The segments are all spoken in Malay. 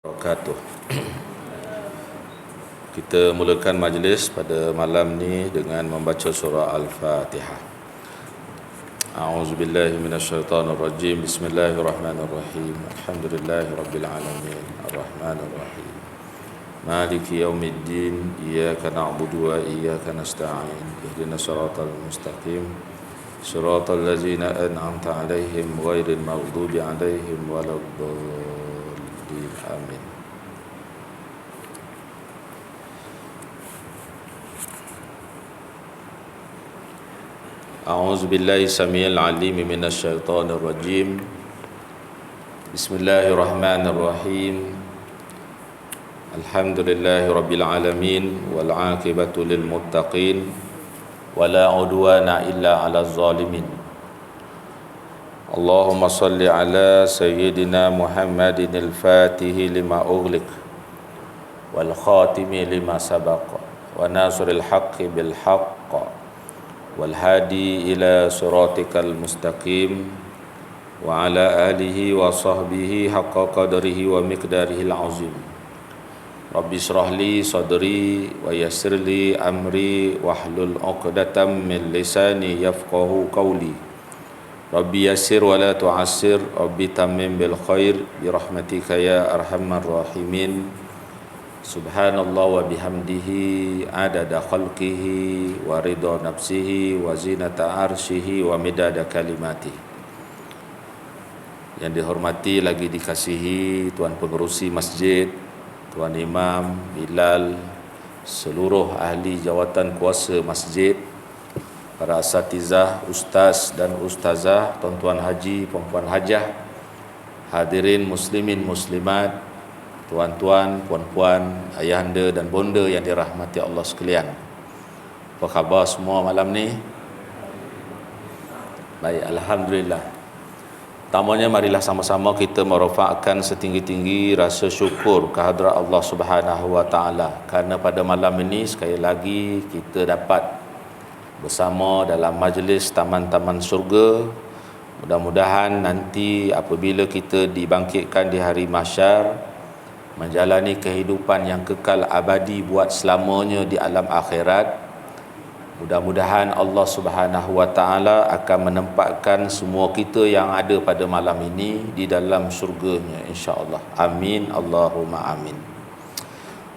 Wabarakatuh. Kita mulakan majlis pada malam ni dengan membaca surah Al-Fatihah. A'udzubillahi minasyaitonirrajim. Bismillahirrahmanirrahim. Alhamdulillahirabbil alamin. Arrahmanirrahim. Maliki yaumiddin. Iyyaka na'budu wa iyyaka nasta'in. Ihdinas siratal mustaqim. Siratal ladzina an'amta 'alaihim ghairil maghdubi 'alaihim waladdallin. Amin. A'udzu billahi samil alim minasy syaithanir rajim. Bismillahirrahmanirrahim. Alhamdulillahirabbil alamin wal 'aqibatu lil muttaqin wala 'udwana illa 'alal zalimin. Allahumma salli ala sayyidina Muhammadin al-Fatihi lima ughliq wal khatimi lima sabaq wa nasiril haqqi bil haqq wal hadi ila siratikal mustaqim wa ala alihi wa sahbihi haqqa qadrihi wa miqdarihi al-azim. Rabbi shrah li sadri wa yassir li amri wahlul 'uqdatam min lisani yafqahu qawli. Rabbi yassir wa la tu'assir, Rabbi tammim bil khair bi rahmatika ya arhamar rahimin. Subhanallah wa bihamdihi adada khalqihi wa ridha nafsihi wa zinata arsyihi wa midada kalimatihi. Yang dihormati lagi dikasihi Tuan Pengerusi Masjid, Tuan Imam Bilal, seluruh ahli jawatan kuasa masjid, para asatizah, ustaz dan ustazah, tuan-tuan haji, puan-puan hajah, hadirin muslimin muslimat, tuan-tuan, puan-puan, ayahanda dan bonda yang dirahmati Allah sekalian. Apa khabar semua malam ni? Baik, alhamdulillah. Pertamanya marilah sama-sama kita merafakkan setinggi-tinggi rasa syukur kehadrat Allah Subhanahu wa taala kerana pada malam ini sekali lagi kita dapat bersama dalam majlis taman-taman syurga. Mudah-mudahan nanti apabila kita dibangkitkan di hari mahsyar, menjalani kehidupan yang kekal abadi buat selamanya di alam akhirat, mudah-mudahan Allah Subhanahu wa taala akan menempatkan semua kita yang ada pada malam ini di dalam syurganya, insya-Allah. Amin, Allahumma amin.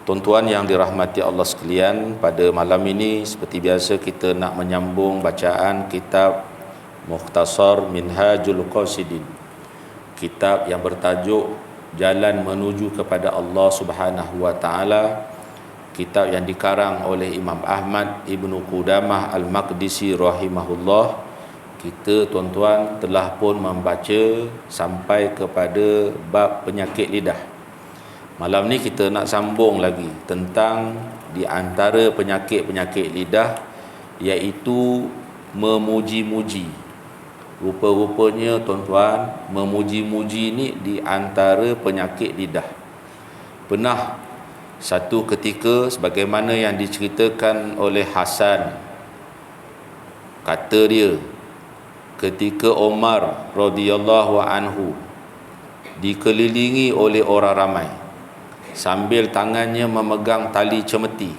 Tuan-tuan yang dirahmati Allah sekalian, pada malam ini seperti biasa kita nak menyambung bacaan kitab Mukhtasar Minhajul Qasidin, kitab yang bertajuk Jalan Menuju kepada Allah Subhanahu wa taala, kitab yang dikarang oleh Imam Ahmad Ibnu Qudamah Al-Maqdisi rahimahullah. Kita tuan-tuan telah pun membaca sampai kepada bab penyakit lidah. Malam ni kita nak sambung lagi tentang di antara penyakit-penyakit lidah, iaitu memuji-muji. Rupa-rupanya tuan-tuan, memuji-muji ni di antara penyakit lidah. Pernah satu ketika, sebagaimana yang diceritakan oleh Hasan, kata dia, ketika Umar radhiyallahu anhu dikelilingi oleh orang ramai sambil tangannya memegang tali cemeti.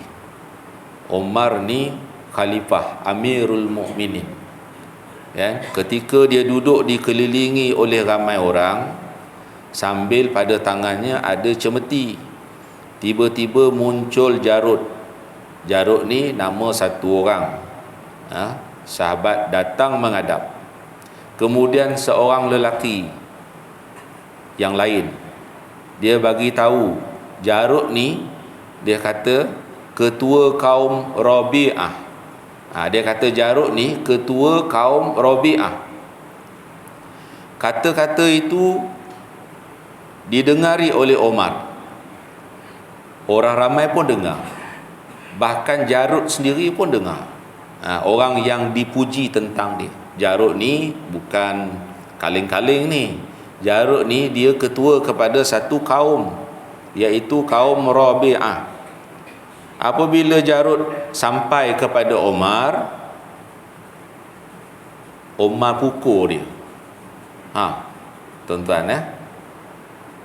Umar ni khalifah, Amirul Mukminin, ya? Ketika dia duduk dikelilingi oleh ramai orang sambil pada tangannya ada cemeti, tiba-tiba muncul Jarud. Jarud ni nama satu orang, sahabat datang menghadap. Kemudian seorang lelaki yang lain, dia bagi tahu Jarud ni, dia kata ketua kaum Rabi'ah. Dia kata Jarud ni ketua kaum Rabi'ah. Kata-kata itu didengari oleh Umar. Orang ramai pun dengar. Bahkan Jarud sendiri pun dengar. Orang yang dipuji tentang dia. Jarud ni bukan kaleng-kaleng ni. Jarud ni dia ketua kepada satu kaum, iaitu kaum Rabi'ah. Apabila Jarud sampai kepada Umar, Umar pukul dia. Tuan-tuan,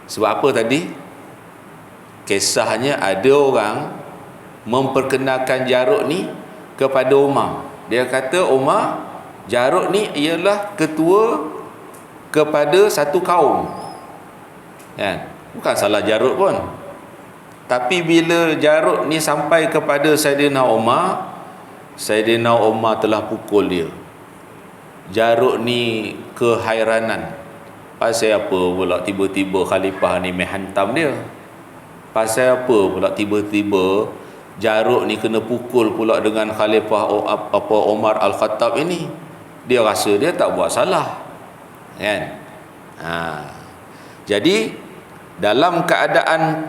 sebab apa tadi? Kisahnya ada orang memperkenalkan Jarud ni kepada Umar. Dia kata, Umar, Jarud ni ialah ketua kepada satu kaum. Kan? Bukan salah Jarud pun. Tapi bila Jarud ni sampai kepada Saidina Umar, Saidina Umar telah pukul dia. Jarud ni kehairanan. Pasal apa pula tiba-tiba khalifah ni menghantam dia? Pasal apa pula tiba-tiba Jarud ni kena pukul pula dengan khalifah Umar Al-Khattab ini? Dia rasa dia tak buat salah. Kan? Jadi dalam keadaan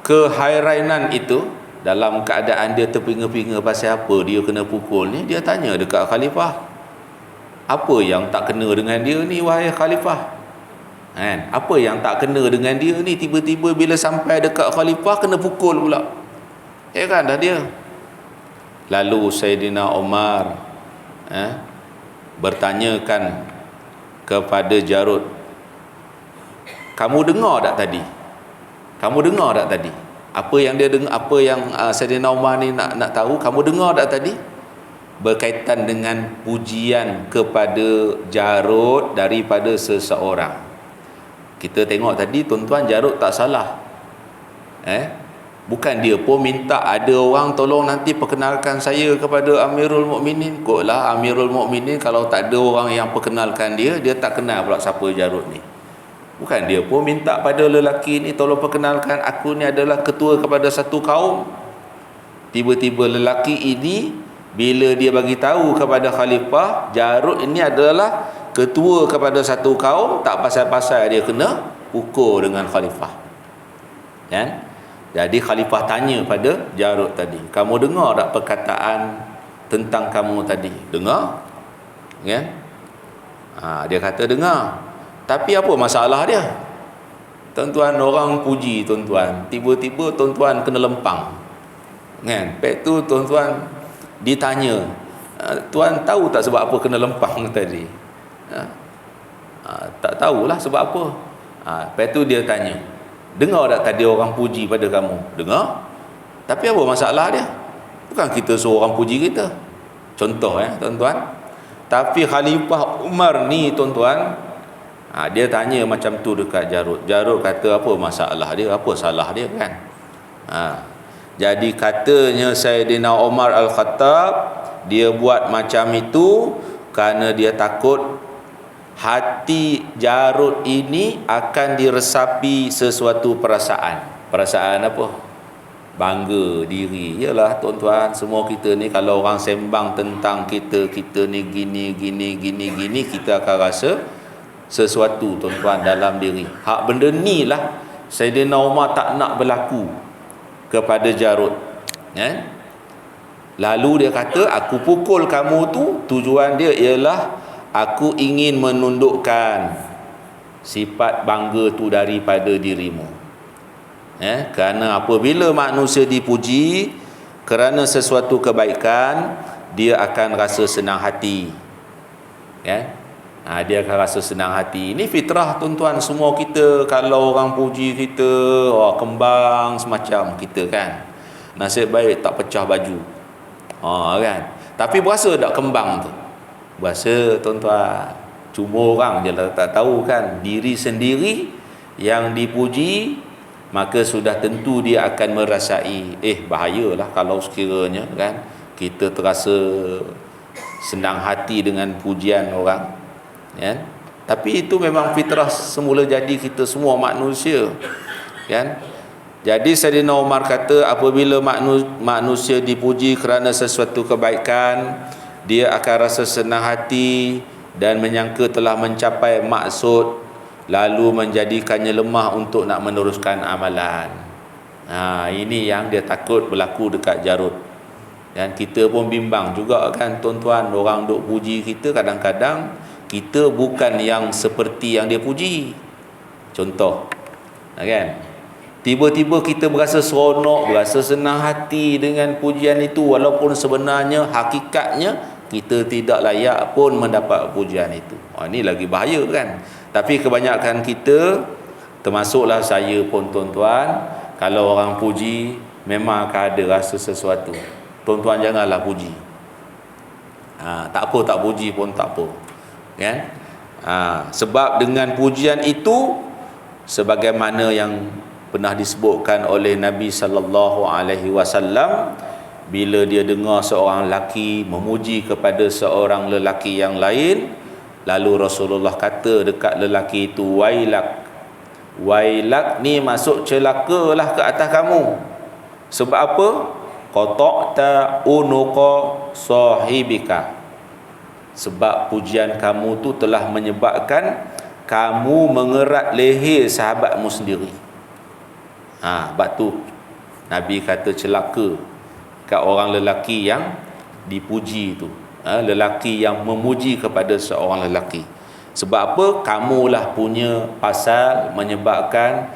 kehairanan itu, dalam keadaan dia terpinga-pinga pasal apa dia kena pukul ni, dia tanya dekat khalifah, apa yang tak kena dengan dia ni wahai khalifah? Kan? Apa yang tak kena dengan dia ni, tiba-tiba bila sampai dekat khalifah kena pukul pula. Kan dah dia. Lalu Saidina Umar bertanyakan kepada Jarud, kamu dengar tak tadi? Kamu dengar tak tadi? Apa yang dia dengar, apa yang Saidina Umar ni nak tahu, kamu dengar tak tadi? Berkaitan dengan pujian kepada Jarud daripada seseorang. Kita tengok tadi tuan-tuan, Jarud tak salah. Bukan dia pun minta ada orang tolong nanti perkenalkan saya kepada Amirul Mukminin. Koklah Amirul Mukminin kalau tak ada orang yang perkenalkan dia, dia tak kenal pula siapa Jarud ni. Bukan dia pun minta pada lelaki ni, tolong perkenalkan aku ni adalah ketua kepada satu kaum. Tiba-tiba lelaki ini bila dia bagi tahu kepada khalifah Jarud ini adalah ketua kepada satu kaum, tak pasal-pasal dia kena pukul dengan khalifah. Kan? Jadi khalifah tanya pada Jarud tadi, kamu dengar tak perkataan tentang kamu tadi? Dengar? Kan? Dia kata dengar. Tapi apa masalah dia? Tuan-tuan, orang puji tuan-tuan, tiba-tiba tuan-tuan kena lempang. Kan? Lepas tu tuan-tuan ditanya, tuan tahu tak sebab apa kena lempang tadi? Tak tahulah sebab apa. Lepas tu dia tanya, dengar tak tadi orang puji pada kamu? Dengar. Tapi apa masalah dia? Bukan kita suruh orang puji kita. Contoh tuan-tuan. Tapi Khalifah Umar ni tuan-tuan, dia tanya macam tu dekat Jarud. Jarud kata apa masalah dia? Apa salah dia kan? Jadi katanya Saidina Umar Al-Khattab, dia buat macam itu kerana dia takut hati Jarud ini akan diresapi sesuatu perasaan. Perasaan apa? Bangga diri. Yalah tuan-tuan, semua kita ni kalau orang sembang tentang kita ni gini, kita akan rasa sesuatu tuan-tuan dalam diri. Hak benda ni lah Saidina Umar tak nak berlaku kepada Jarud. Lalu dia kata, aku pukul kamu tu, tujuan dia ialah aku ingin menundukkan sifat bangga tu daripada dirimu. Kerana apabila manusia dipuji kerana sesuatu kebaikan, dia akan rasa senang hati. Dia akan rasa senang hati. Ini fitrah tuan-tuan, semua kita kalau orang puji kita, kembang semacam kita kan. Nasib baik tak pecah baju. Kan. Tapi berasa tak kembang tu? Berasa tuan-tuan. Cuma orang je lah tak tahu kan. Diri sendiri yang dipuji, maka sudah tentu dia akan merasai, bahayalah kalau sekiranya kan kita terasa senang hati dengan pujian orang. Tapi itu memang fitrah semula jadi kita semua manusia. Jadi Saidina Umar kata, apabila manusia dipuji kerana sesuatu kebaikan, dia akan rasa senang hati dan menyangka telah mencapai maksud, lalu menjadikannya lemah untuk nak meneruskan amalan. Ini yang dia takut berlaku dekat Jarud. Dan kita pun bimbang juga kan tuan-tuan, orang duk puji kita, kadang-kadang kita bukan yang seperti yang dia puji. Contoh, kan? Tiba-tiba kita berasa seronok, berasa senang hati dengan pujian itu, walaupun sebenarnya hakikatnya kita tidak layak pun mendapat pujian itu. Ini lagi bahaya kan. Tapi kebanyakan kita, termasuklah saya pun tuan-tuan, Kalau orang puji, memang akan ada rasa sesuatu. Tuan-tuan janganlah puji. Tak apa, tak puji pun tak apa. Kan? Sebab dengan pujian itu, sebagaimana yang pernah disebutkan oleh Nabi sallallahu alaihi wasallam, bila dia dengar seorang lelaki memuji kepada seorang lelaki yang lain, lalu Rasulullah kata dekat lelaki itu, wailak. Wailak ni masuk celakalah ke atas kamu. Sebab apa? Qata'ta unuqa sahibika. Sebab pujian kamu tu telah menyebabkan kamu mengerat leher sahabatmu sendiri. Sebab tu Nabi kata celaka kat orang lelaki yang dipuji tu. Lelaki yang memuji kepada seorang lelaki. Sebab apa? Kamulah punya pasal menyebabkan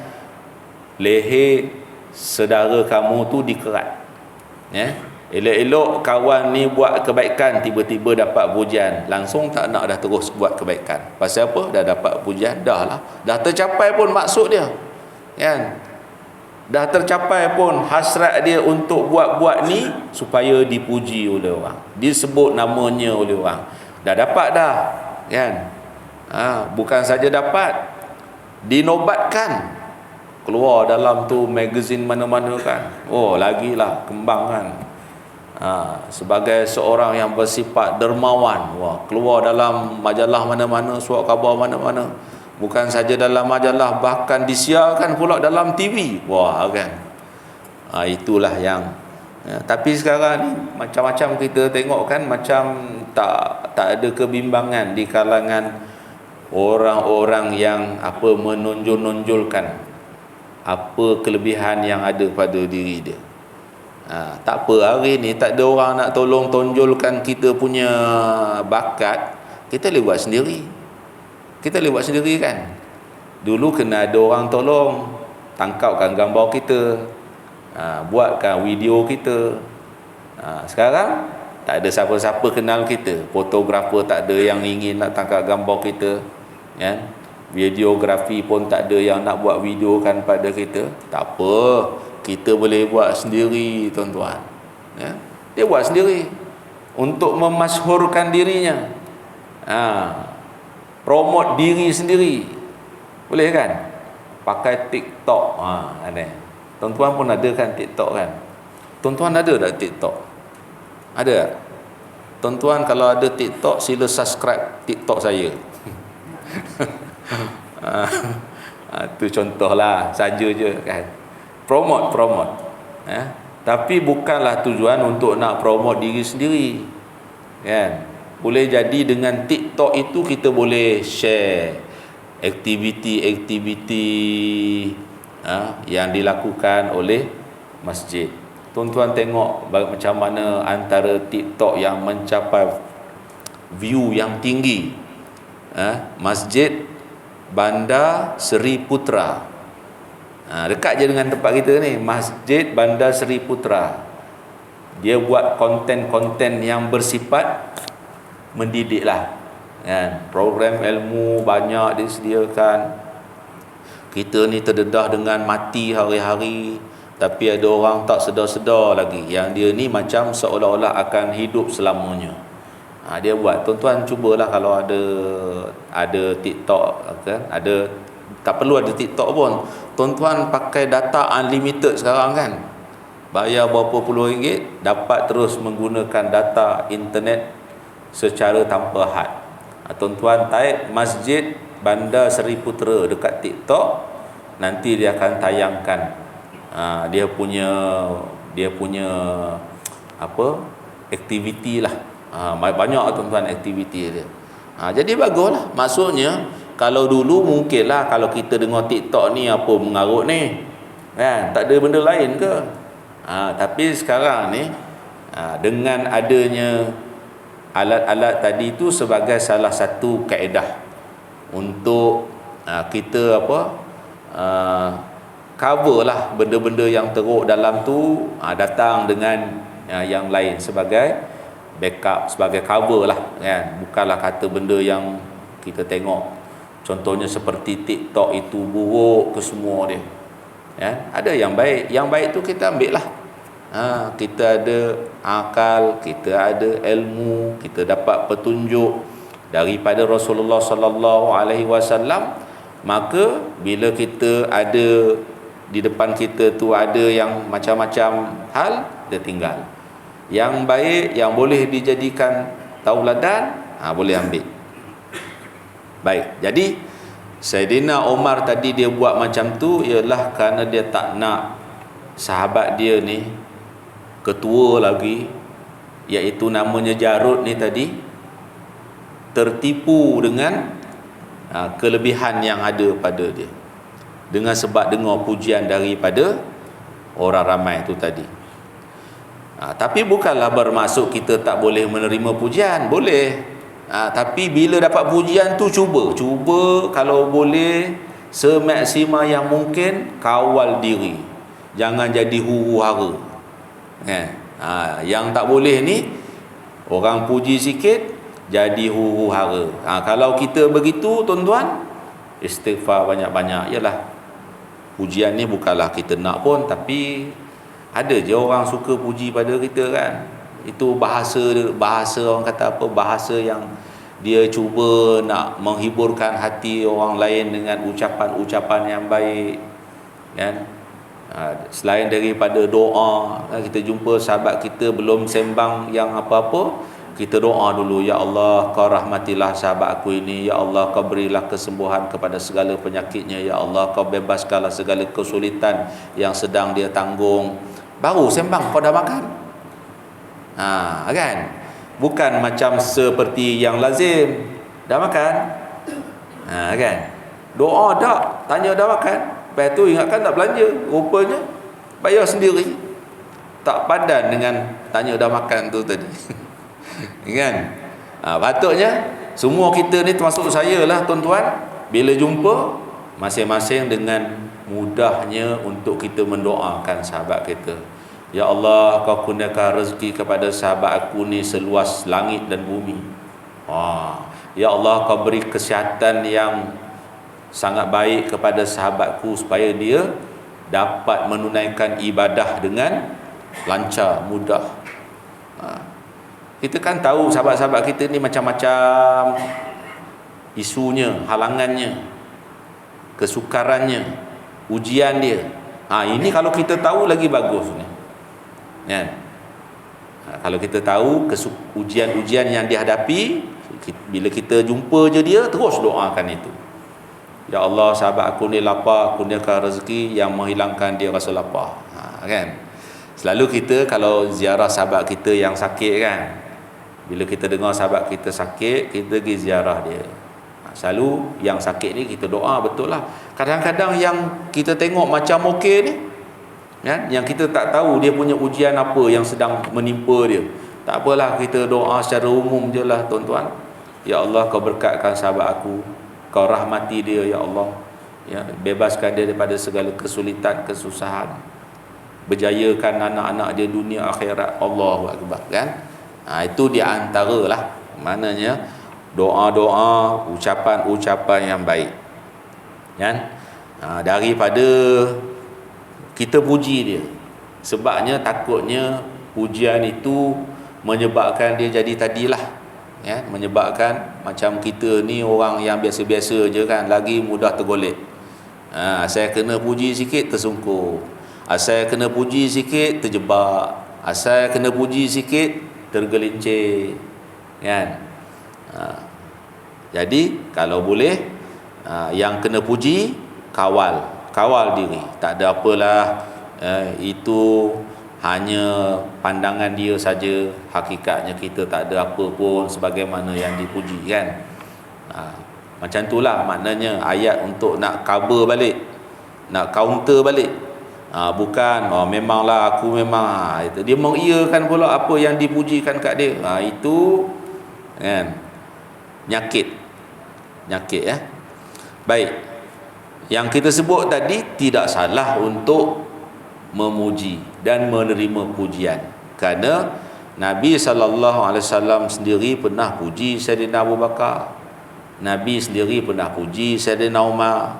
leher saudara kamu tu dikerat. Elok-elok kawan ni buat kebaikan, tiba-tiba dapat pujian, langsung tak nak dah terus buat kebaikan. Pasal apa? Dah dapat pujian, dah lah, dah tercapai pun maksud dia, kan? Dah tercapai pun hasrat dia untuk buat-buat ni supaya dipuji oleh orang, disebut namanya oleh orang. Dah dapat dah, kan? Bukan saja dapat, dinobatkan, keluar dalam tu magazine mana-mana kan. Lagilah kembang kan. Sebagai seorang yang bersifat dermawan, keluar dalam majalah mana-mana, surat khabar mana-mana. Bukan saja dalam majalah, bahkan disiarkan pula dalam TV. Kan. Itulah yang tapi sekarang ni macam-macam kita tengok kan, macam tak ada kebimbangan di kalangan orang-orang yang menonjol-nonjolkan apa kelebihan yang ada pada diri dia. Tak apa, hari ni tak ada orang nak tolong tonjolkan kita punya bakat, kita boleh buat sendiri. Kita boleh buat sendiri kan. Dulu kena ada orang tolong tangkapkan gambar kita, buatkan video kita. Sekarang tak ada siapa-siapa kenal kita, fotografer tak ada yang ingin nak tangkap gambar kita, kan? Videografi pun tak ada yang nak buat video kan pada kita. Tak apa, kita boleh buat sendiri, tuan-tuan. Dia buat sendiri untuk memasyhurkan dirinya, promote diri sendiri, boleh kan? Pakai TikTok. Ada. Tuan-tuan pun ada kan TikTok kan? Tuan-tuan ada tak TikTok? Ada tak? Tuan-tuan kalau ada TikTok, sila subscribe TikTok saya. Itu contohlah saja je kan. Promote. Tapi bukanlah tujuan untuk nak promote diri sendiri, kan? Boleh jadi dengan TikTok itu kita boleh share aktiviti-aktiviti yang dilakukan oleh masjid. Tuan-tuan tengok macam mana antara TikTok yang mencapai view yang tinggi, Masjid Bandar Seri Putra. Dekat je dengan tempat kita ni, Masjid Bandar Seri Putra. Dia buat konten-konten yang bersifat mendidik lah, kan? Program ilmu banyak disediakan. Kita ni terdedah dengan mati hari-hari, tapi ada orang tak sedar-sedar lagi yang dia ni macam seolah-olah akan hidup selamanya. Dia buat. Tuan-tuan cubalah kalau ada TikTok kan, tak perlu ada TikTok pun. Tuan-tuan pakai data unlimited sekarang kan, bayar berapa puluh ringgit, dapat terus menggunakan data internet secara tanpa had. Tuan-tuan type Masjid Bandar Seri Putra dekat TikTok, nanti dia akan tayangkan dia punya aktiviti lah. Banyak tuan-tuan aktiviti dia. Jadi baguslah. Maksudnya kalau dulu mungkinlah kalau kita dengar TikTok ni apa mengarut ni, kan? Tak ada benda lain ke? Tapi sekarang ni dengan adanya alat-alat tadi tu sebagai salah satu kaedah untuk kita cover lah benda-benda yang teruk dalam tu, datang dengan yang lain sebagai backup, sebagai cover lah, kan? Bukanlah kata benda yang kita tengok contohnya seperti TikTok itu buruk ke semua dia, Ya, ada yang baik. Yang baik tu kita ambil lah. Kita ada akal, kita ada ilmu, kita dapat petunjuk daripada Rasulullah sallallahu alaihi wasallam, maka bila kita ada di depan kita tu ada yang macam-macam hal, dia tinggal. Yang baik yang boleh dijadikan tauladan, boleh ambil. Baik. Jadi Saidina Umar tadi dia buat macam tu ialah kerana dia tak nak sahabat dia ni ketua lagi, iaitu namanya Jarud ni tadi, tertipu dengan kelebihan yang ada pada dia, dengan sebab dengar pujian daripada orang ramai tu tadi. Tapi bukanlah bermaksud kita tak boleh menerima pujian, boleh. Tapi bila dapat pujian tu cuba kalau boleh semaksimal yang mungkin kawal diri, jangan jadi huru-hara. Yang tak boleh ni, orang puji sikit jadi huru-hara. Kalau kita begitu tuan-tuan, istighfar banyak-banyak. Yalah, pujian ni bukanlah kita nak pun, tapi ada je orang suka puji pada kita kan. Itu bahasa orang kata apa, bahasa yang dia cuba nak menghiburkan hati orang lain dengan ucapan-ucapan yang baik kan. Selain daripada doa, kita jumpa sahabat kita belum sembang yang apa-apa, kita doa dulu, ya Allah kau rahmatilah sahabat aku ini, ya Allah kau berilah kesembuhan kepada segala penyakitnya, ya Allah kau bebaskanlah segala kesulitan yang sedang dia tanggung. Baru sembang kau dah makan. Kan? Bukan macam seperti yang lazim, dah makan. Kan? Doa tak, tanya dah makan. Lepas tu ingatkan nak belanja, rupanya bayar sendiri. Tak padan dengan tanya dah makan tu tadi. Kan? Patutnya semua kita ni, termasuk saya lah tuan-tuan, bila jumpa masing-masing dengan mudahnya untuk kita mendoakan sahabat kita. Ya Allah kau kurniakan rezeki kepada sahabat aku ni seluas langit dan bumi. Ya Allah kau beri kesihatan yang sangat baik kepada sahabatku supaya dia dapat menunaikan ibadah dengan lancar, mudah. Kita kan tahu sahabat-sahabat kita ni macam-macam isunya, halangannya, kesukarannya, ujian dia. Ini kalau kita tahu lagi bagus ni. Kan? Kalau kita tahu ujian-ujian yang dihadapi, bila kita jumpa je dia, terus doakan itu. Ya Allah sahabat aku ni lapar, kurniakan rezeki yang menghilangkan dia rasa lapar. Kan? Selalu kita kalau ziarah sahabat kita yang sakit kan, bila kita dengar sahabat kita sakit, kita pergi ziarah dia. Selalu yang sakit ni kita doa, betul lah. Kadang-kadang yang kita tengok macam okey ni, kan, yang kita tak tahu dia punya ujian apa yang sedang menimpa dia, tak apalah, kita doa secara umum je lah tuan-tuan. Ya Allah kau berkatkan sahabat aku, kau rahmati dia ya Allah, ya, bebaskan dia daripada segala kesulitan, kesusahan, berjayakan anak-anak dia dunia akhirat. Allahu Akbar. Kan? Itu di antara lah maknanya doa-doa, ucapan-ucapan yang baik. Kan? Daripada kita puji dia, sebabnya takutnya pujian itu menyebabkan dia jadi tadilah, ya, menyebabkan macam kita ni orang yang biasa-biasa je kan, lagi mudah tergolek. Saya kena puji sikit tersungkur, saya kena puji sikit terjebak, saya kena puji sikit tergelincir, kan. Jadi kalau boleh, yang kena puji kawal diri, tak ada apalah, itu hanya pandangan dia saja, hakikatnya kita tak ada apa pun sebagaimana yang dipuji kan. Macam itulah maknanya ayat untuk nak cover balik, nak counter balik. Bukan memanglah aku memang itu dia mengiyakan pula apa yang dipujikan kat dia. Itu kan nyakit ya. Baik, yang kita sebut tadi tidak salah untuk memuji dan menerima pujian, kerana Nabi SAW sendiri pernah puji Sayyidina Abu Bakar, Nabi sendiri pernah puji Sayyidina Umar,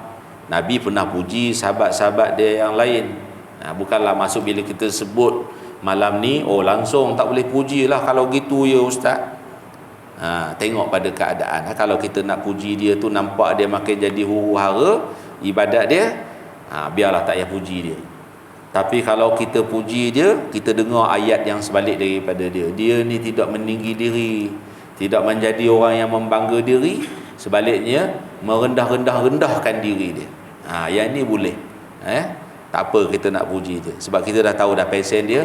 Nabi pernah puji sahabat-sahabat dia yang lain. Bukanlah masuk bila kita sebut malam ni, oh langsung tak boleh puji lah kalau gitu ya ustaz. Tengok pada keadaan. Kalau kita nak puji dia tu nampak dia makin jadi huru-hara ibadat dia, biarlah tak payah puji dia. Tapi kalau kita puji dia, kita dengar ayat yang sebalik daripada dia. Dia ni tidak meninggi diri, tidak menjadi orang yang membangga diri, sebaliknya merendah-rendahkan diri dia. Yang ni boleh. Tak apa kita nak puji dia, sebab kita dah tahu dah pesen dia.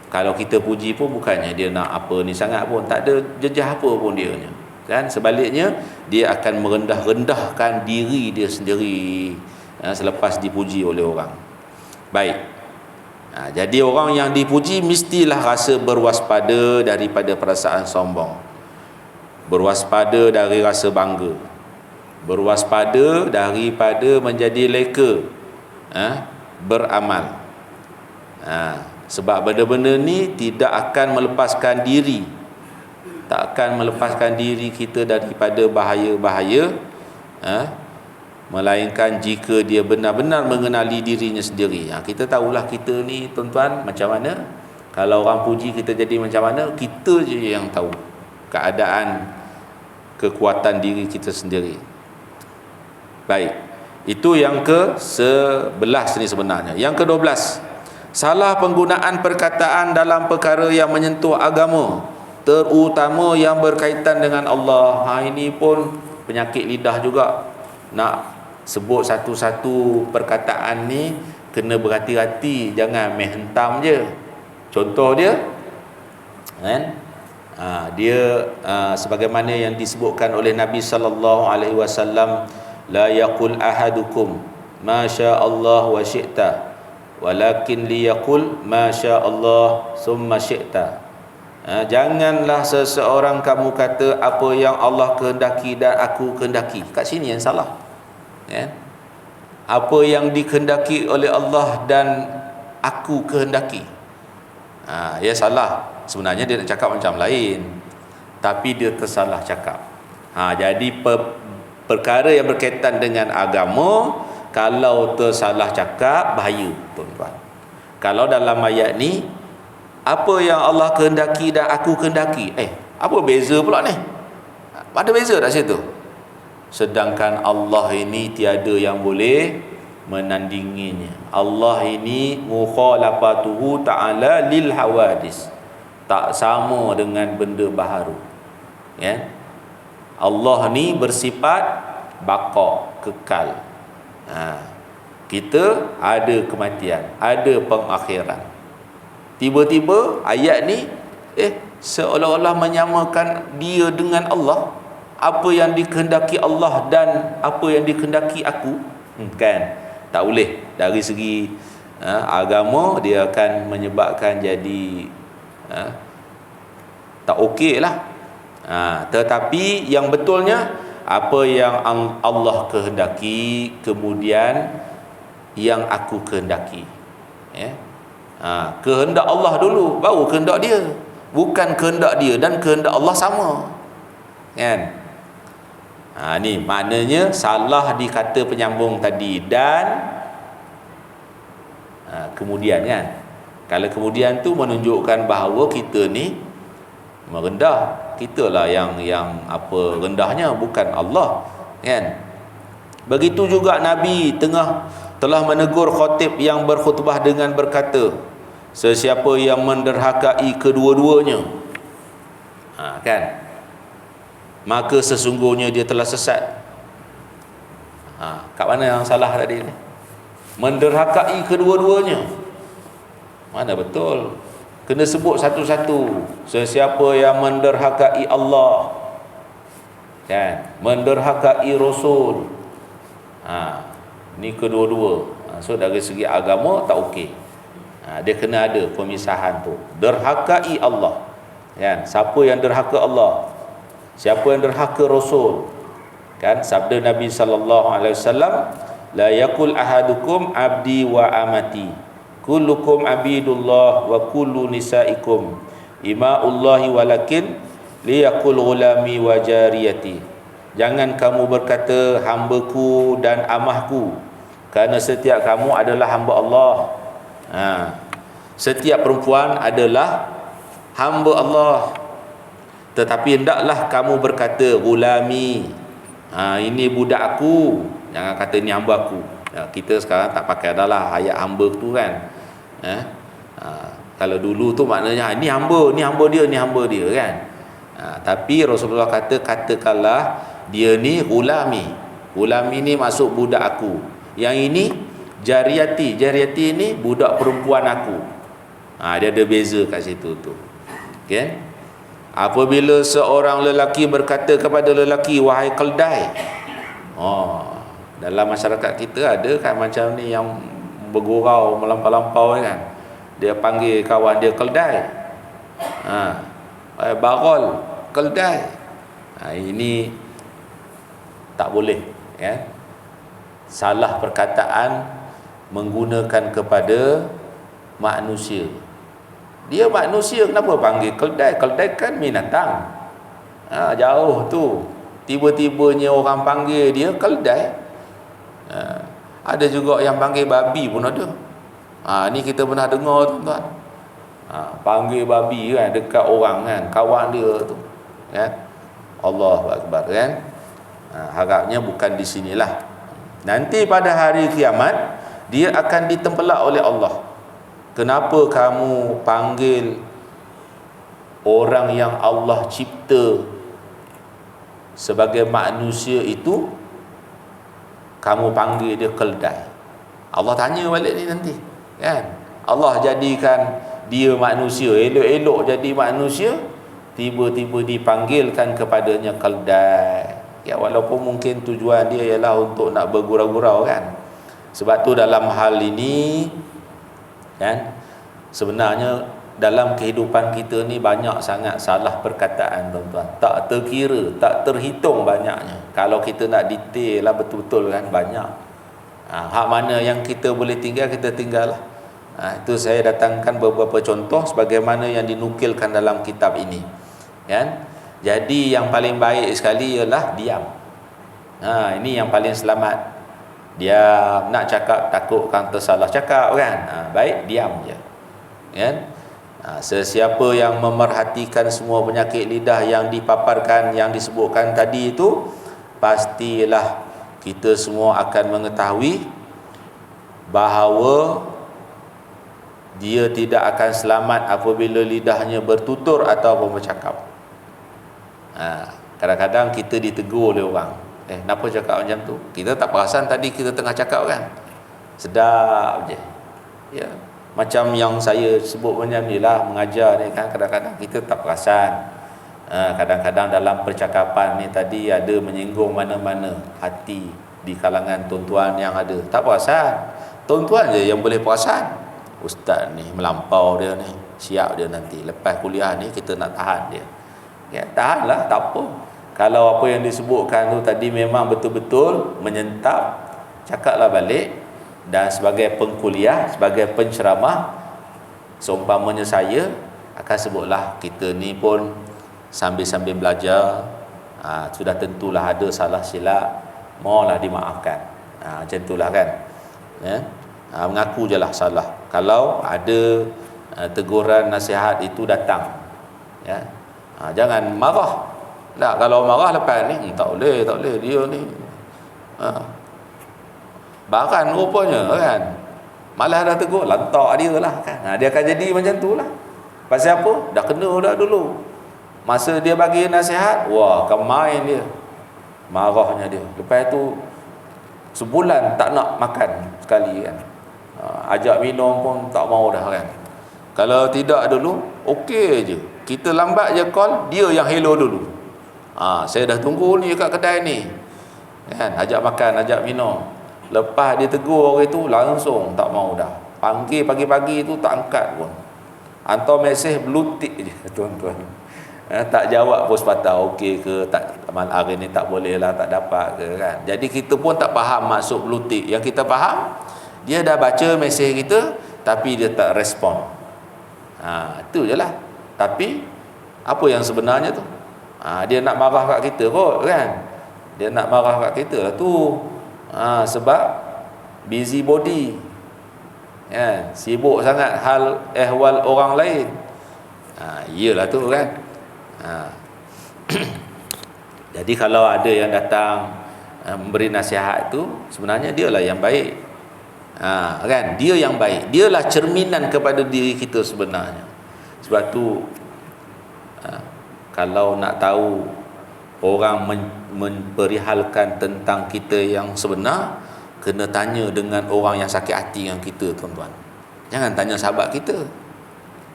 Kalau kita puji pun bukannya dia nak apa ni sangat pun, tak ada jejah apa pun dia nya, kan? Sebaliknya dia akan merendah-rendahkan diri dia sendiri selepas dipuji oleh orang. Baik. Jadi orang yang dipuji mestilah rasa berwaspada daripada perasaan sombong, berwaspada dari rasa bangga, berwaspada daripada menjadi leka beramal. Sebab benda-benda ni tidak akan melepaskan diri, tak akan melepaskan diri kita daripada bahaya-bahaya, melainkan jika dia benar-benar mengenali dirinya sendiri. Kita tahulah kita ni tuan-tuan macam mana. Kalau orang puji kita jadi macam mana, kita je yang tahu keadaan kekuatan diri kita sendiri. Baik, itu yang ke-11 ni sebenarnya. Yang ke-12, salah penggunaan perkataan dalam perkara yang menyentuh agama, terutama yang berkaitan dengan Allah. Ini pun penyakit lidah juga. Nak sebut satu-satu perkataan ni kena berhati-hati, jangan main hentam je. Contoh dia kan, dia sebagaimana yang disebutkan oleh Nabi sallallahu alaihi wasallam, la yaqul ahadukum ma syaa Allah wa syi'ta walakin liyaqul ma syaa Allah summa syi'ta. Janganlah seseorang kamu kata apa yang Allah kehendaki dan aku kehendaki. Kat sini yang salah. Apa yang dikehendaki oleh Allah dan aku kehendaki. Ya salah. Sebenarnya dia nak cakap macam lain, tapi dia tersalah cakap. Jadi perkara yang berkaitan dengan agama, kalau tersalah cakap bahaya tuan-tuan. Kalau dalam ayat ni, apa yang Allah kehendaki dan aku kehendaki, apa beza pula ni? Ada beza tak situ? Sedangkan Allah ini tiada yang boleh menandinginya. Allah ini mukhalafatuhu ta'ala lil hawadis, tak sama dengan benda baharu. Allah ni bersifat baqa, kekal. Kita ada kematian, ada pengakhiran. Tiba-tiba ayat ni seolah-olah menyamakan dia dengan Allah. Apa yang dikehendaki Allah dan apa yang dikehendaki aku, kan? Tak boleh. Dari segi agama, dia akan menyebabkan jadi tak okey lah. Tetapi yang betulnya, apa yang Allah kehendaki, kemudian yang aku kehendaki. Kehendak Allah dulu, baru kehendak dia. Bukan kehendak dia dan kehendak Allah sama, kan? Ni maknanya salah di kata penyambung tadi dan kemudian, kan? Kalau kemudian tu menunjukkan bahawa kita ni merendah, kitalah yang rendahnya, bukan Allah, kan? Begitu juga Nabi telah menegur khatib yang berkhutbah dengan berkata, sesiapa yang menderhakai kedua-duanya, kan, maka sesungguhnya dia telah sesat. Kat mana yang salah tadi ni? Menderhakai kedua-duanya, mana betul? Kena sebut satu-satu. Sesiapa yang menderhakai Allah, kan, menderhakai Rasul, ni kedua-dua. So dari segi agama tak okey. Dia kena ada pemisahan tu. Derhakai Allah, kan? Siapa yang derhaka Allah, siapa yang derhaka Rasul, kan? Sabda Nabi sallallahu alaihi wasallam, la yaqul ahadukum abdi wa amati, kullukum abidullah wa kullu nisaikum imaullahi walakin liyaqul ghulami wa jariyati. Jangan kamu berkata hambaku dan amahku. Kerana setiap kamu adalah hamba Allah. Setiap perempuan adalah hamba Allah. Tetapi hendaklah kamu berkata gulami, ini budak aku. Jangan kata ni hamba aku. Kita sekarang tak pakai adalah ayat hamba tu kan. Kalau dulu tu maknanya ni hamba dia, ni hamba dia kan. Tapi Rasulullah katakanlah dia ni gulami. Gulami ni masuk budak aku. Yang ini jariyati. Jariyati ni budak perempuan aku. Dia ada beza kat situ tu. Okay? Apabila seorang lelaki berkata kepada lelaki, wahai keldai. Dalam masyarakat kita ada kan macam ni yang bergurau melampau-lampau kan. Dia panggil kawan dia keldai. Barol, keldai. Ini tak boleh ya. Salah perkataan menggunakan kepada manusia. Dia manusia, kenapa panggil keldai? Keldai kan binatang. Jauh tu. Tiba-tibanya orang panggil dia keldai. Ada juga yang panggil babi pun ada. Ni kita pernah dengar tuan-tuan. Panggil babi kan dekat orang kan, kawan dia tu. Kan? Allahu Akbar kan. Harapnya bukan di sinilah. Nanti pada hari kiamat dia akan ditempelak oleh Allah. Kenapa kamu panggil orang yang Allah cipta sebagai manusia itu, kamu panggil dia keldai? Allah tanya balik ni nanti kan. Allah jadikan dia manusia, elok-elok jadi manusia, tiba-tiba dipanggilkan kepadanya keldai. Ya, walaupun mungkin tujuan dia ialah untuk nak bergurau-gurau kan. Sebab tu dalam hal ini kan, sebenarnya dalam kehidupan kita ni banyak sangat salah perkataan tuan-tuan. Tak terkira, tak terhitung banyaknya. Kalau kita nak detail lah betul-betul kan, banyak. Hak mana yang kita boleh tinggal, kita tinggal lah. Itu saya datangkan beberapa contoh sebagaimana yang dinukilkan dalam kitab ini kan. Jadi yang paling baik sekali ialah diam. Ini yang paling selamat. Diam. Nak cakap takutkan tersalah cakap kan. Baik diam je kan. Sesiapa yang memerhatikan semua penyakit lidah yang dipaparkan, yang disebutkan tadi itu, pastilah kita semua akan mengetahui bahawa dia tidak akan selamat apabila lidahnya bertutur ataupun bercakap. Kadang-kadang kita ditegur oleh orang, kenapa cakap macam tu? Kita tak perasan tadi kita tengah cakap kan. Sedap je ya. Macam yang saya sebut macam ni lah, mengajar ni kan, kadang-kadang kita tak perasan. Kadang-kadang dalam percakapan ni tadi ada menyinggung mana-mana hati di kalangan tuan-tuan yang ada. Tak perasan. Tuan-tuan je yang boleh perasan. Ustaz ni melampau dia ni, siap dia nanti lepas kuliah ni kita nak tahan dia. Ya, tahanlah, tak apa. Kalau apa yang disebutkan tu tadi memang betul-betul menyentap, cakaplah balik. Dan sebagai pengkuliah, sebagai penceramah, seumpamanya saya akan sebutlah, kita ni pun sambil-sambil belajar, sudah tentulah ada salah silap, mohonlah dimaafkan. Macam itulah kan ya? Mengaku je lah salah. Kalau ada teguran, nasihat itu datang ya, jangan marah. Tak, kalau marah lepas ni tak boleh dia ni baran rupanya kan, malah dah tegur, lantak dia lah kan. Dia akan jadi macam tu lah. Pasal apa? Dah kena dah dulu. Masa dia bagi nasihat, wah kemain dia, marahnya dia. Lepas tu sebulan tak nak makan sekali kan. Ajak minum pun tak mau dah kan. Kalau tidak dulu okey je, kita lambat je call, dia yang hello dulu. Saya dah tunggu ni kat kedai ni kan, ajak makan, ajak minum. Lepas dia tegur orang itu, langsung tak mau dah. Panggil pagi-pagi tu tak angkat pun. Hantar mesej blutik je tuan-tuan. Tak jawab pun sepatah okey ke, tak, hari ni tak boleh lah, tak dapat ke kan. Jadi kita pun tak faham maksud blutik. Yang kita faham, dia dah baca mesej kita tapi dia tak respon. Itu je lah. Tapi apa yang sebenarnya tu? Dia nak marah kat kita kot kan. Dia nak marah kat kita lah tu. Sebab busy body, kan, sibuk sangat hal ehwal orang lain. Iyalah tu kan. Jadi kalau ada yang datang memberi nasihat tu, sebenarnya dialah yang baik. Kan, dia yang baik, dialah cerminan kepada diri kita sebenarnya. Sebab tu kalau nak tahu orang memperihalkan tentang kita yang sebenar, kena tanya dengan orang yang sakit hati dengan kita, tuan-tuan. Jangan tanya sahabat kita,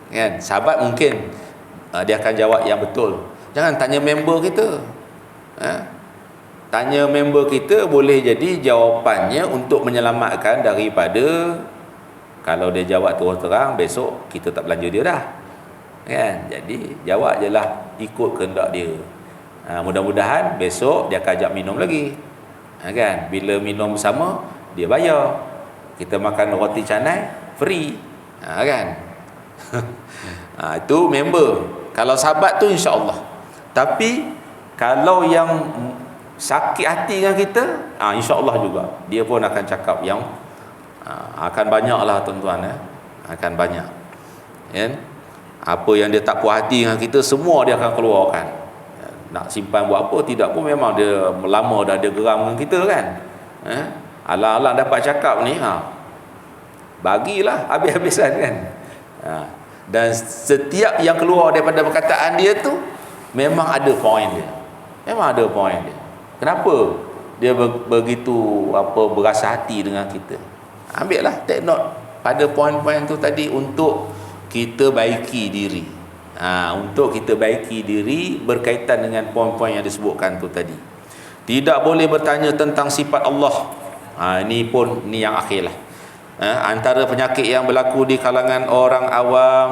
kan? Sahabat mungkin dia akan jawab yang betul. Jangan tanya member kita. Tanya member kita, boleh jadi jawapannya untuk menyelamatkan daripada, kalau dia jawab terus terang, besok kita tak belanja dia dah, kan? Jadi jawab je lah ikut kehendak dia. Mudah-mudahan besok dia akan ajak minum lagi, kan? Bila minum bersama, dia bayar. Kita makan roti canai free, kan? Itu member. Kalau sahabat tu insya-Allah. Tapi kalau yang sakit hati dengan kita, insya-Allah juga dia pun akan cakap yang akan banyaklah, tuan-tuan, akan banyak, kan? Apa yang dia tak puas hati dengan kita, semua dia akan keluarkan. Nak simpan buat apa, tidak pun memang dia lama dah dia geram dengan kita, kan? Alang-alang dapat cakap ni, bagilah habis-habisan, kan? Dan setiap yang keluar daripada perkataan dia tu memang ada poin dia. Memang ada poin dia. Kenapa dia begitu berasa hati dengan kita? Ambil lah, take note pada poin-poin tu tadi untuk kita baiki diri. Untuk kita baiki diri berkaitan dengan poin-poin yang disebutkan tu tadi. Tidak boleh bertanya tentang sifat Allah. Ini yang akhir lah. Antara penyakit yang berlaku di kalangan orang awam,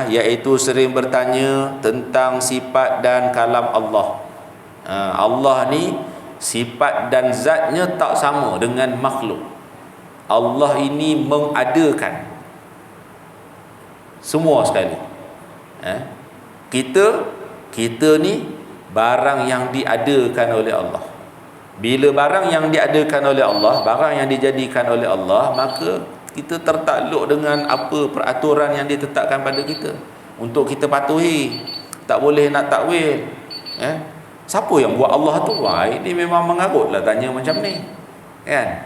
iaitu sering bertanya tentang sifat dan kalam Allah. Allah ni sifat dan zatnya tak sama dengan makhluk. Allah ini mengadakan semua sekali. Kita ni barang yang diadakan oleh Allah. Bila barang yang diadakan oleh Allah, barang yang dijadikan oleh Allah, maka kita tertakluk dengan apa peraturan yang ditetapkan pada kita untuk kita patuhi. Tak boleh nak takwil. Siapa yang buat Allah tu? Ini memang mengarutlah tanya macam ni, kan?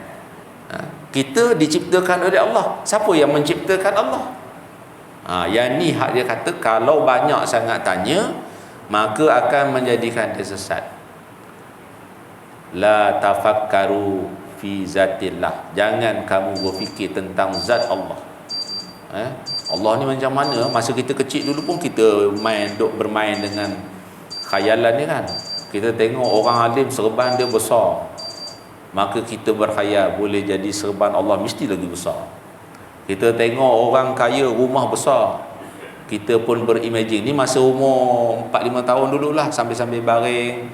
Kita diciptakan oleh Allah. Siapa yang menciptakan Allah? Yang ni hak dia kata, kalau banyak sangat tanya, maka akan menjadikan dia sesat. La tafakkaru fi zatillah. Jangan kamu berfikir tentang zat Allah. Allah ni macam mana? Masa kita kecil dulu pun kita bermain dengan khayalan ni, kan? Kita tengok orang alim serban dia besar, maka kita berkhayal boleh jadi serban Allah mesti lagi besar. Kita tengok orang kaya rumah besar, kita pun berimagine. Ni masa umur 4-5 tahun dululah, sambil-sambil baring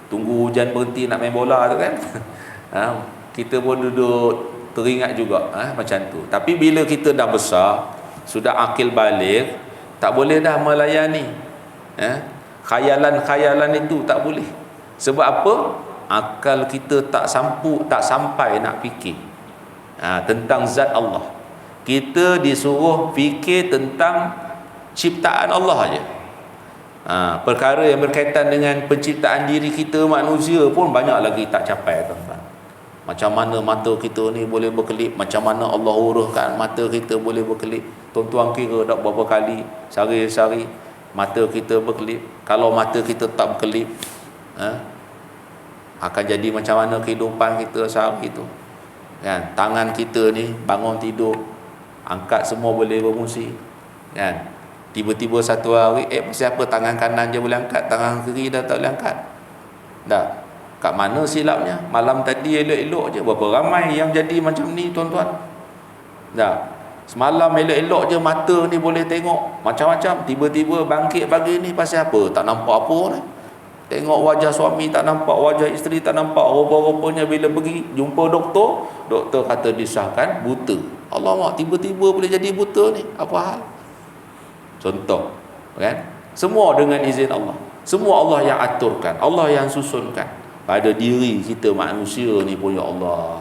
tunggu hujan berhenti nak main bola tu, kan? Kita pun duduk teringat juga macam tu. Tapi bila kita dah besar, sudah akil balik, tak boleh dah melayani khayalan-khayalan itu, tak boleh. Sebab apa? Akal kita tak sampai nak fikir tentang zat Allah. Kita disuruh fikir tentang ciptaan Allah aja. Perkara yang berkaitan dengan penciptaan diri kita manusia pun banyak lagi tak capai, tuan-tuan. Macam mana mata kita ni boleh berkelip, macam mana Allah uruskan mata kita boleh berkelip. Tuan-tuan kira dah berapa kali sehari-hari mata kita berkelip. Kalau mata kita tak berkelip, akan jadi macam mana kehidupan kita sehari itu, kan? Tangan kita ni bangun tidur, angkat semua boleh berfungsi, kan? Tiba-tiba satu hari, pasal apa tangan kanan je boleh angkat, tangan kiri dah tak boleh angkat? Dah, kat mana silapnya? Malam tadi elok-elok je, berapa ramai yang jadi macam ni, tuan-tuan? Dah, semalam elok-elok je mata ni boleh tengok macam-macam, tiba-tiba bangkit pagi ni pasal apa? Tak nampak apa ni. Tengok wajah suami tak nampak, wajah isteri tak nampak. Rupa-rupanya bila pergi jumpa doktor, doktor kata disahkan buta. Alamak, tiba-tiba boleh jadi buta ni, apa hal? Contoh, kan? Semua dengan izin Allah. Semua Allah yang aturkan, Allah yang susunkan pada diri kita manusia ni pun, ya Allah.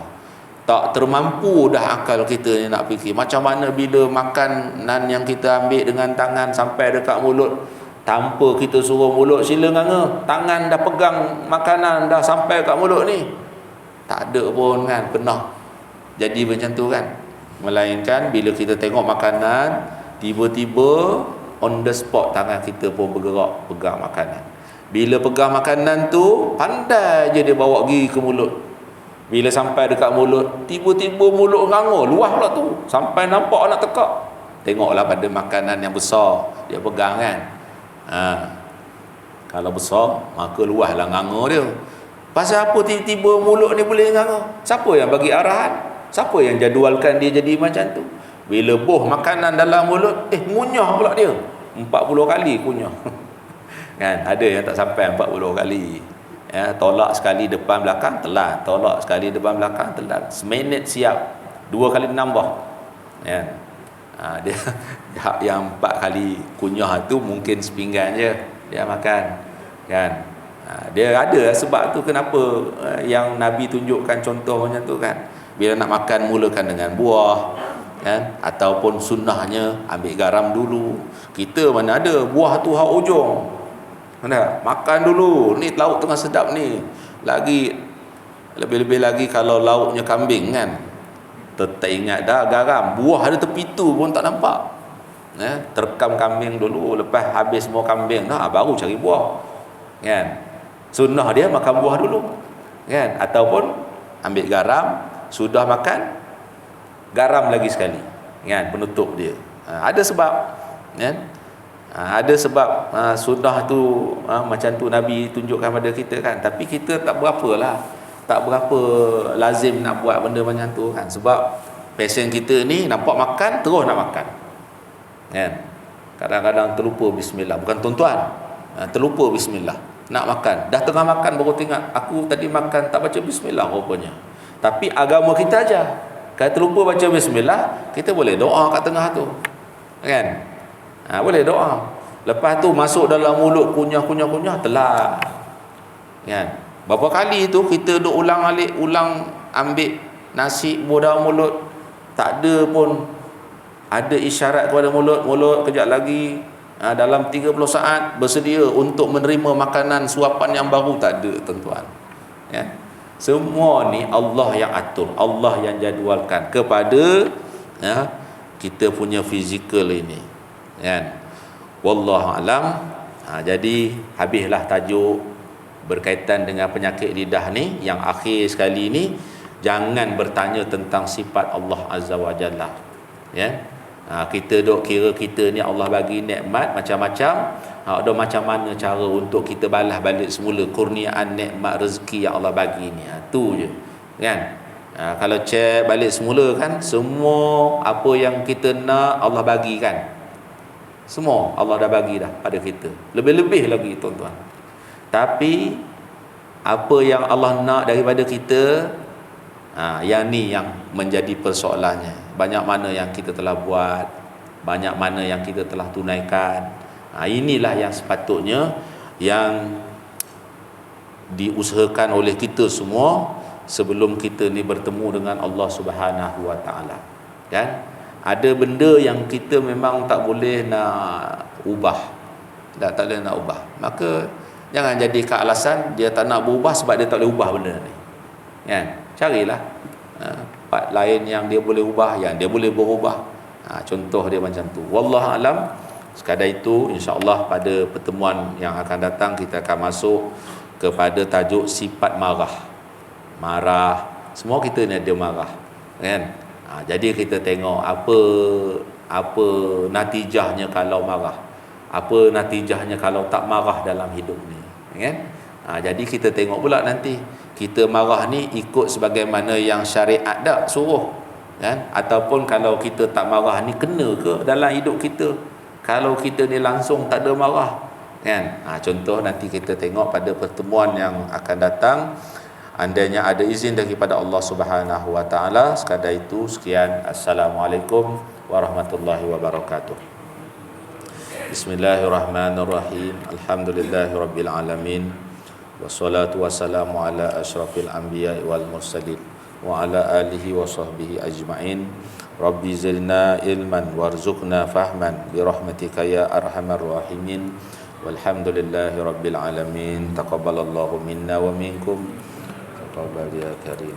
Tak termampu dah akal kita ni nak fikir macam mana bila makan nan yang kita ambil dengan tangan sampai dekat mulut, tanpa kita suruh mulut sila nganga, tangan dah pegang makanan dah sampai kat mulut ni. Tak ada pun kan pernah jadi macam tu kan. Melainkan bila kita tengok makanan, tiba-tiba on the spot tangan kita pun bergerak pegang makanan. Bila pegang makanan tu, pandai je dia bawa pergi ke mulut. Bila sampai dekat mulut, tiba-tiba mulut nganga, luah pula tu, sampai nampak nak tekak. Tengoklah pada makanan yang besar dia pegang kan. Kalau besar, maka luahlah nganga dia. Pasal apa tiba-tiba mulut ni boleh nganga? Siapa yang bagi arahan? Siapa yang jadualkan dia jadi macam tu? Bila boh makanan dalam mulut, ngunyah pula dia. 40 kali kunyah. Kan? Ada yang tak sampai 40 kali. Ya, tolak sekali depan belakang telat, tolak sekali depan belakang telat. Seminit siap, 2 kali nambah. Ya. Dia yang 4 kali kunyah tu mungkin sepinggan je dia makan. Kan? Dia ada sebab tu kenapa yang Nabi tunjukkan contoh macam tu kan. Bila nak makan mulakan dengan buah kan, ataupun sunnahnya ambil garam dulu. Kita mana ada buah tu hak ujung. Mana? Makan dulu. Ni lauk tengah sedap ni. Lagi lebih-lebih lagi kalau lauknya kambing kan. Tak ingat dah garam. Buah ada tepi tu pun tak nampak. Terkam kambing dulu, lepas habis semua kambing dah baru cari buah. Kan? Sunnah dia makan buah dulu. Kan? Ataupun ambil garam, sudah makan garam lagi sekali. Kan? Penutup dia. Ada sebab kan? Ada sebab sunnah tu macam tu Nabi tunjukkan pada kita kan. Tapi kita tak berapalah, tak berapa lazim nak buat benda macam tu kan. Sebab pasien kita ni nampak makan terus nak makan kan. Kadang-kadang terlupa bismillah. Bukan tuan-tuan, terlupa bismillah nak makan. Dah tengah makan baru tengok aku tadi makan tak baca bismillah rupanya. Tapi agama kita aja, kalau terlupa baca bismillah, kita boleh doa kat tengah tu kan. Boleh doa. Lepas tu masuk dalam mulut kunyah telat kan. Berapa kali tu kita duk ulang-alik, ambil nasi dalam mulut, tak ada pun ada isyarat kepada mulut kejap lagi dalam 30 saat bersedia untuk menerima makanan suapan yang baru. Tak ada tuan-tuan ya. Semua ni Allah yang atur, Allah yang jadualkan kepada kita punya fizikal ini kan. Wallahu alam. Jadi habislah tajuk berkaitan dengan penyakit lidah ni. Yang akhir sekali ni, jangan bertanya tentang sifat Allah Azza wa Jalla ya. Kita duk kira kita ni Allah bagi nikmat macam-macam, ada macam mana cara untuk kita balas balik semula kurniaan nikmat rezeki yang Allah bagi ni. Tu je kan. Kalau cek balik semula kan, semua apa yang kita nak Allah bagi kan. Semua Allah dah bagi dah pada kita. Lebih-lebih lagi tuan-tuan. Tapi apa yang Allah nak daripada kita, yang ni yang menjadi persoalannya. Banyak mana yang kita telah buat, banyak mana yang kita telah tunaikan. Inilah yang sepatutnya yang diusahakan oleh kita semua sebelum kita ni bertemu dengan Allah Subhanahu wa taala. Kan? Ada benda yang kita memang tak boleh nak ubah. Tak boleh nak ubah. Maka jangan jadikan alasan dia tak nak berubah sebab dia tak boleh ubah benda ni. Kan? Carilah part lain yang dia boleh ubah, yang dia boleh berubah. Contoh dia macam tu. Wallahu alam. Sekadar itu, insya-Allah pada pertemuan yang akan datang kita akan masuk kepada tajuk sifat marah. Marah, semua kita ni ada marah, kan? Jadi kita tengok apa natijahnya kalau marah. Apa natijahnya kalau tak marah dalam hidup ni, kan? Jadi kita tengok pula nanti kita marah ni ikut sebagaimana yang syariat dak suruh, kan? Ataupun kalau kita tak marah ni kena ke dalam hidup kita? Kalau kita ni langsung tak ada marah, kan? Contoh nanti kita tengok pada pertemuan yang akan datang. Andainya ada izin daripada Allah Subhanahu wa taala. Sekadar itu sekian. Assalamualaikum warahmatullahi wabarakatuh. Bismillahirrahmanirrahim. Alhamdulillahirabbil alamin. Wassalatu wassalamu ala asyrafil anbiya'i wal mursalin wa ala alihi wa sahbihi ajma'in. Rabbi zidna ilman warzuqna fahman bi rahmatika ya arhamar rahimin. Walhamdulillahi rabbil alamin. Taqabbalallahu minna wa minkum. Taqabbal ya karim.